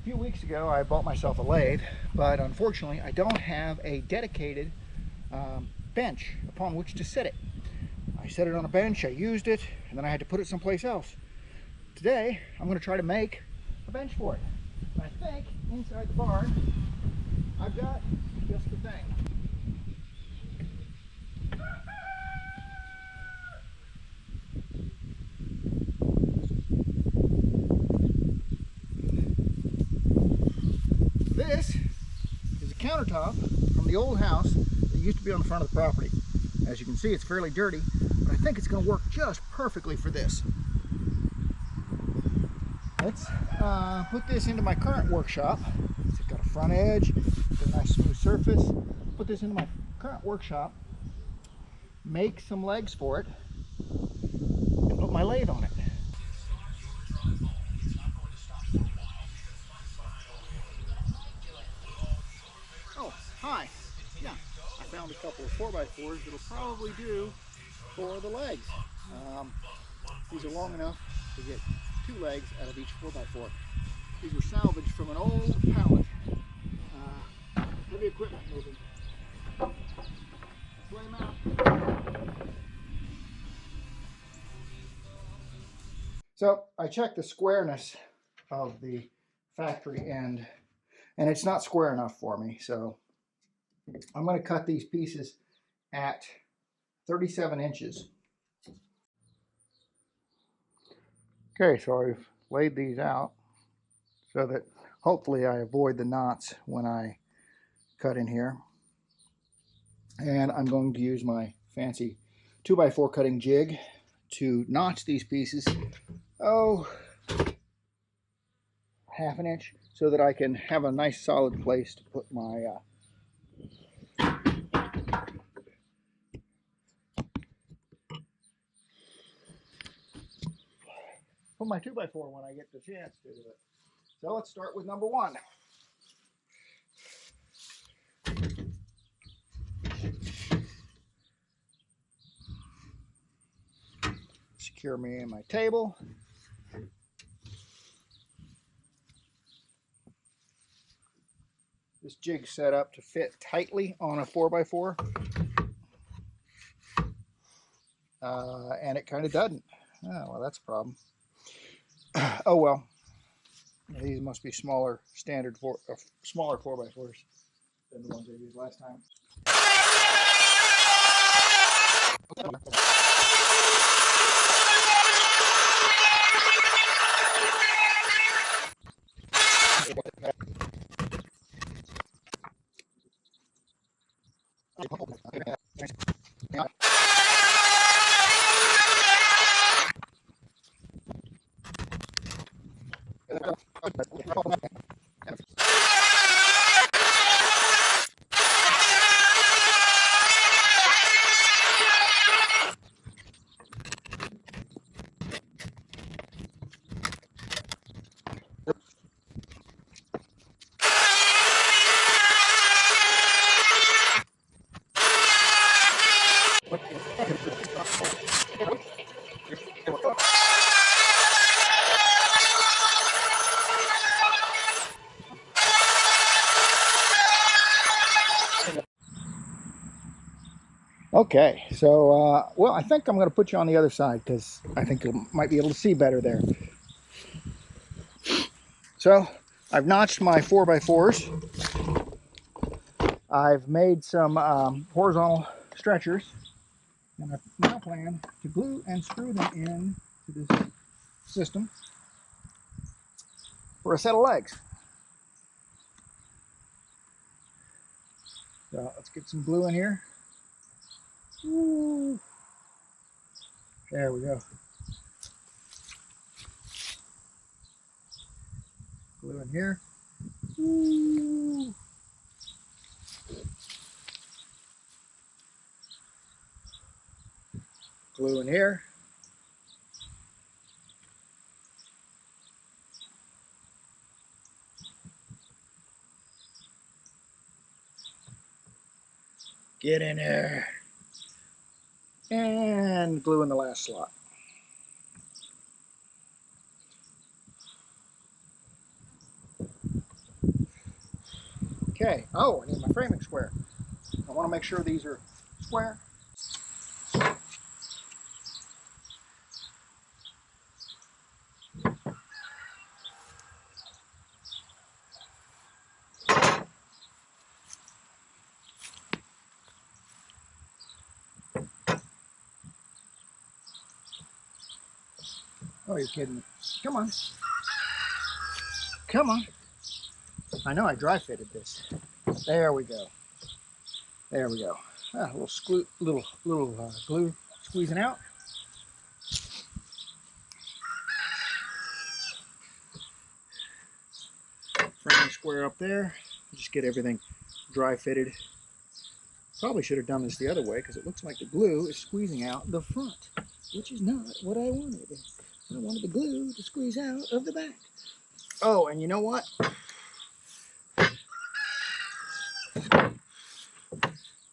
few weeks ago I bought myself a lathe, but unfortunately I don't have a dedicated bench upon which to sit it. I set it on a bench, I used it, and then I had to put it someplace else. Today I'm going to try to make a bench for it. And I think inside the barn I've got just the thing. This is a countertop from the old house that used to be on the front of the property. As you can see, it's fairly dirty, but I think it's going to work just perfectly for this. Let's put this into my current workshop. It's got a front edge, got a nice smooth surface. Put this into my current workshop, make some legs for it, and put my lathe on it. Oh, hi. Yeah, I found a couple of 4x4s that'll probably do for the legs. These are long enough to get 2 legs out of each 4x4. These were salvaged from an old pallet. Heavy equipment moving. Let's lay them out. So I checked the squareness of the factory end, and it's not square enough for me. So I'm going to cut these pieces at 37 inches. Okay, so I've laid these out so that hopefully I avoid the knots when I cut in here. And I'm going to use my fancy 2x4 cutting jig to notch these pieces, half an inch, so that I can have a nice solid place to put my put my 2x4 when I get the chance to do it. So let's start with number 1. Secure me in my table. This jig's set up to fit tightly on a 4x4. And it kind of doesn't. Oh, well, that's a problem. Oh well. These must be smaller smaller 4x4s than the ones I used last time. Okay, so, well, I think I'm going to put you on the other side because I think you might be able to see better there. So, I've notched my 4x4s. I've made some horizontal stretchers, and I now plan to glue and screw them in to this system for a set of legs. So, let's get some glue in here. Ooh. There we go. Glue in here. Ooh. Glue in here. Get in there. And glue in the last slot. Okay, oh, I need my framing square. I want to make sure these are square. Oh, you're kidding me. Come on. Come on. I know I dry fitted this. There we go. There we go. Ah, a little glue squeezing out. Framing square up there. Just get everything dry fitted. Probably should have done this the other way because it looks like the glue is squeezing out the front, which is not what I wanted. I wanted the glue to squeeze out of the back. Oh, and you know what?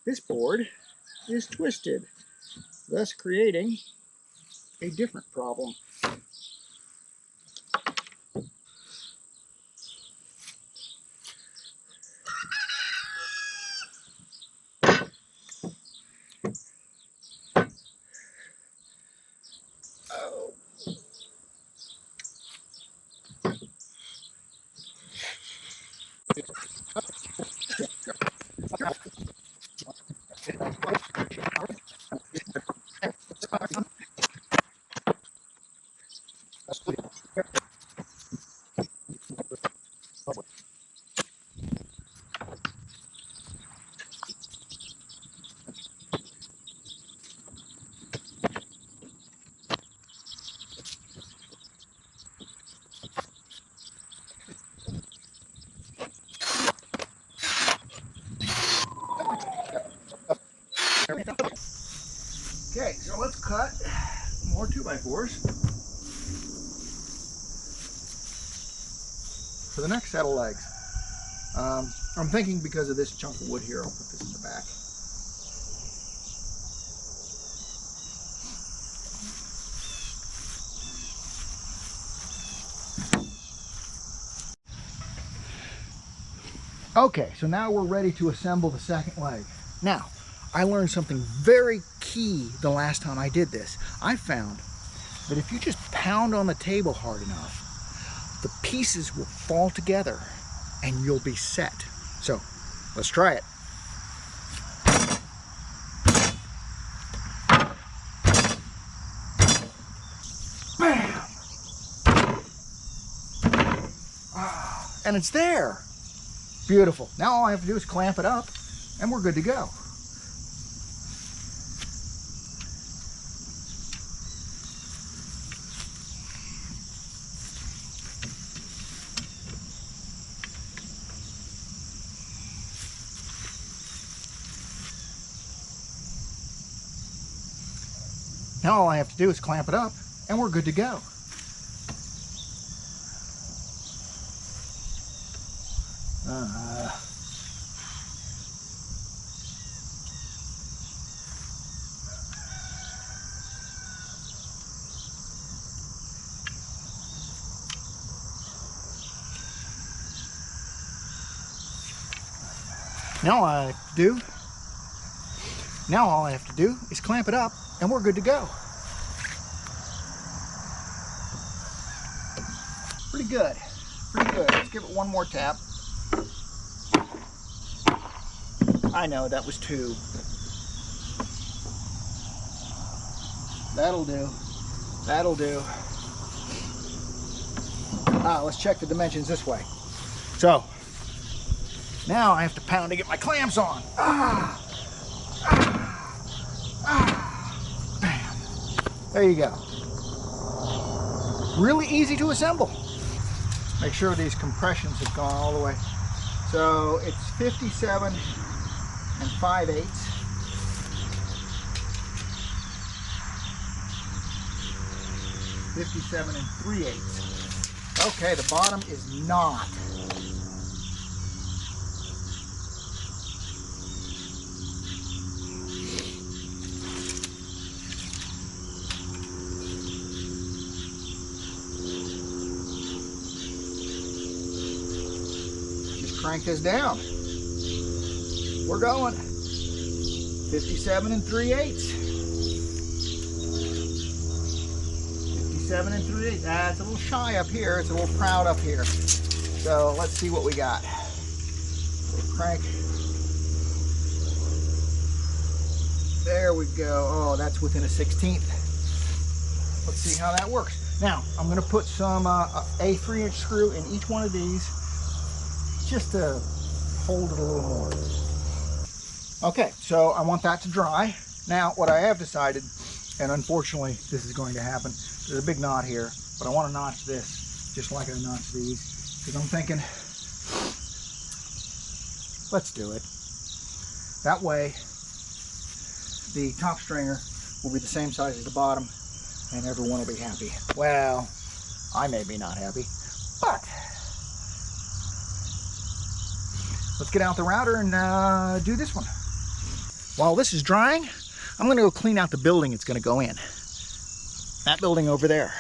This board is twisted, thus creating a different problem. Oh. Okay, so let's cut more 2x4s for the next set of legs. I'm thinking because of this chunk of wood here, I'll put this in the back. Okay, so now we're ready to assemble the second leg. Now, I learned something very key the last time I did this. I found that if you just pound on the table hard enough, the pieces will fall together and you'll be set. So, let's try it. Bam! And it's there. Beautiful. Now all I have to do is clamp it up and we're good to go. Now all I have to do is clamp it up and we're good to go. Now all I have to do is clamp it up and we're good to go. Pretty good, pretty good. Let's give it one more tap. I know, that was two. That'll do, that'll do. Let's check the dimensions this way. So, now I have to pound to get my clamps on. Bam. There you go. Really easy to assemble. Make sure these compressions have gone all the way. So it's 57 and 5/8. 57 and 3/8. Okay, the bottom is not. Crank this down. We're going. 57 3/8. 57 3/8. It's a little shy up here. It's a little proud up here. So let's see what we got. We'll crank. There we go. Oh, that's within a 1/16. Let's see how that works. Now, I'm going to put some a 3-inch screw in each one of these just to hold it a little more. Okay, so I want that to dry. Now, what I have decided, and unfortunately this is going to happen, there's a big knot here, but I want to notch this just like I notched these, because I'm thinking, let's do it. That way, the top stringer will be the same size as the bottom, and everyone will be happy. Well, I may be not happy, but let's get out the router and do this one. While this is drying, I'm going to go clean out the building it's going to go in. That building over there.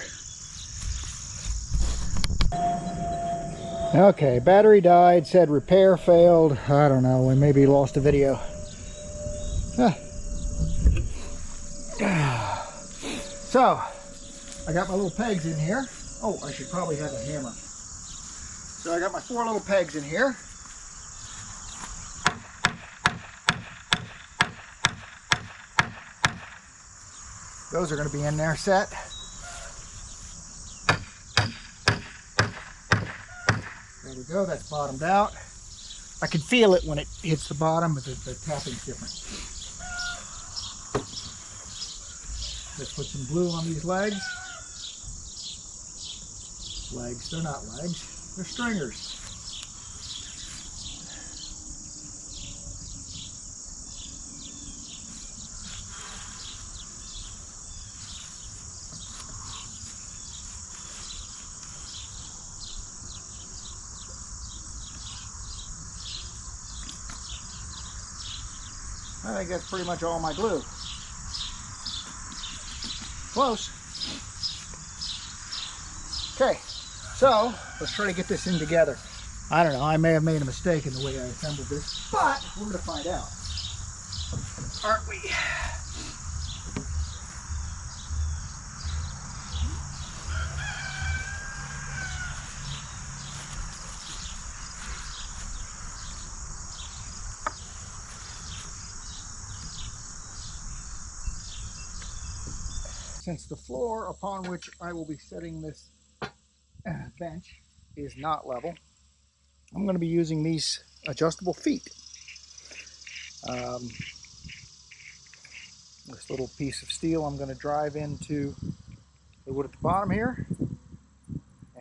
Okay, battery died, said repair failed. I don't know, we maybe lost a video. So, I got my little pegs in here. Oh, I should probably have a hammer. So I got my 4 little pegs in here. Those are going to be in there set. There we go, that's bottomed out. I can feel it when it hits the bottom, but the tapping's different. Let's put some glue on these legs. Legs, they're not legs, they're stringers. I think that's pretty much all my glue. Close. Okay, so let's try to get this in together. I don't know, I may have made a mistake in the way I assembled this, but we're going to find out, aren't we? Since the floor upon which I will be setting this bench is not level, I'm going to be using these adjustable feet. This little piece of steel I'm going to drive into the wood at the bottom here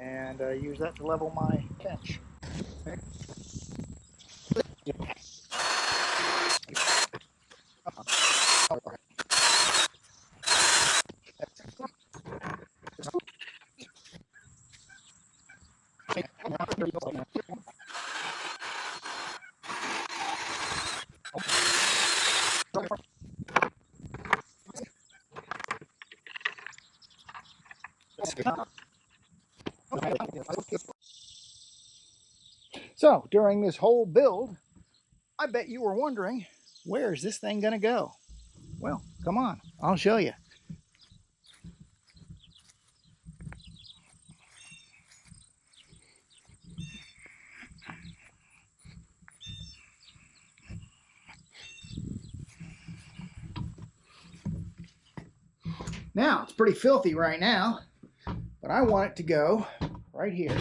and use that to level my bench. Okay. So during this whole build, I bet you were wondering, where is this thing gonna go? Well, come on, I'll show you. Now, it's pretty filthy right now, but I want it to go right here.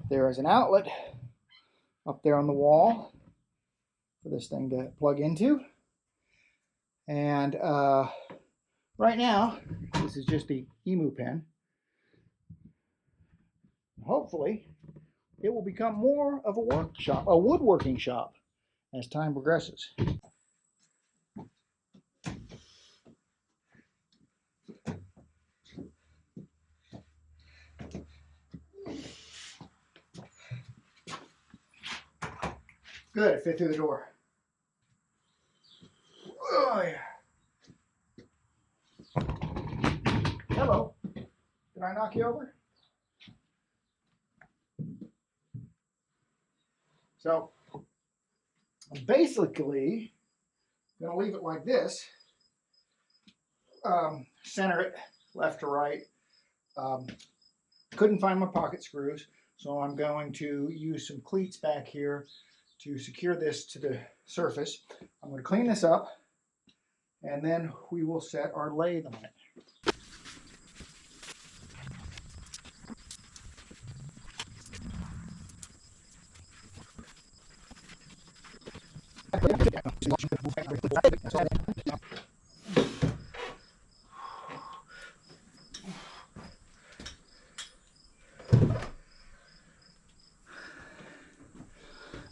There is an outlet up there on the wall for this thing to plug into. And right now, this is just the emu pen. Hopefully, it will become more of a workshop, a woodworking shop, as time progresses. Good, it fit through the door. Oh, yeah. Hello. Did I knock you over? So, I'm basically going to leave it like this. Center it left to right. Couldn't find my pocket screws, so I'm going to use some cleats back here to secure this to the surface. I'm going to clean this up, and then we will set our lathe on it.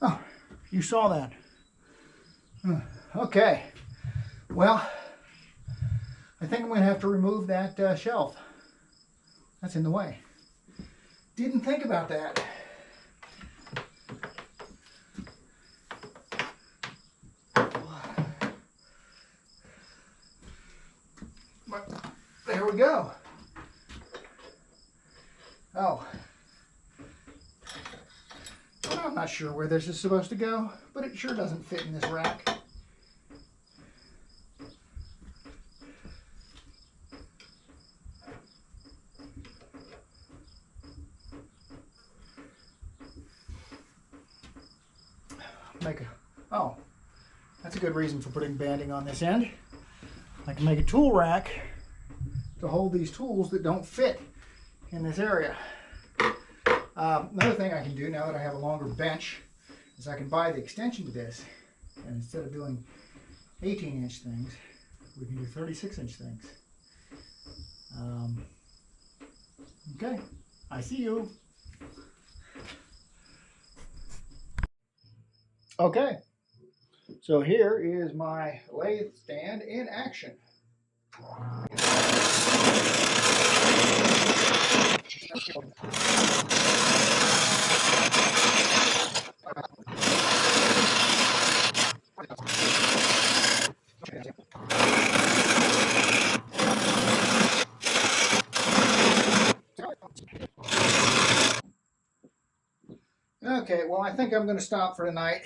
Oh, you saw that. Okay. Well, I think I'm going to have to remove that shelf. That's in the way. Didn't think about that. But there we go. Oh. Well, I'm not sure where this is supposed to go, but it sure doesn't fit in this rack. Oh, that's a good reason for putting banding on this end. I can make a tool rack to hold these tools that don't fit in this area. Another thing I can do now that I have a longer bench is I can buy the extension to this, and instead of doing 18-inch things, we can do 36-inch things. Okay, I see you. Okay, so here is my lathe stand in action. Okay, well, I think I'm going to stop for tonight.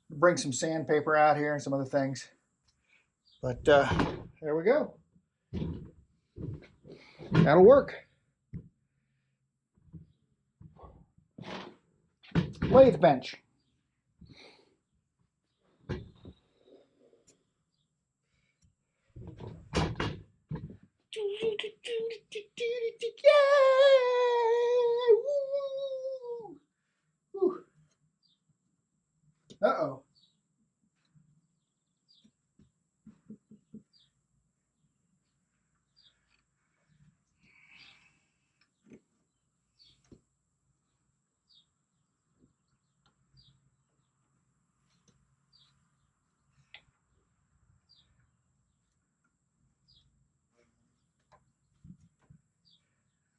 Bring some sandpaper out here and some other things. But there we go. That'll work. Lathe bench. Uh-oh.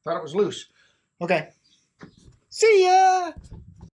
Thought it was loose. Okay. See ya!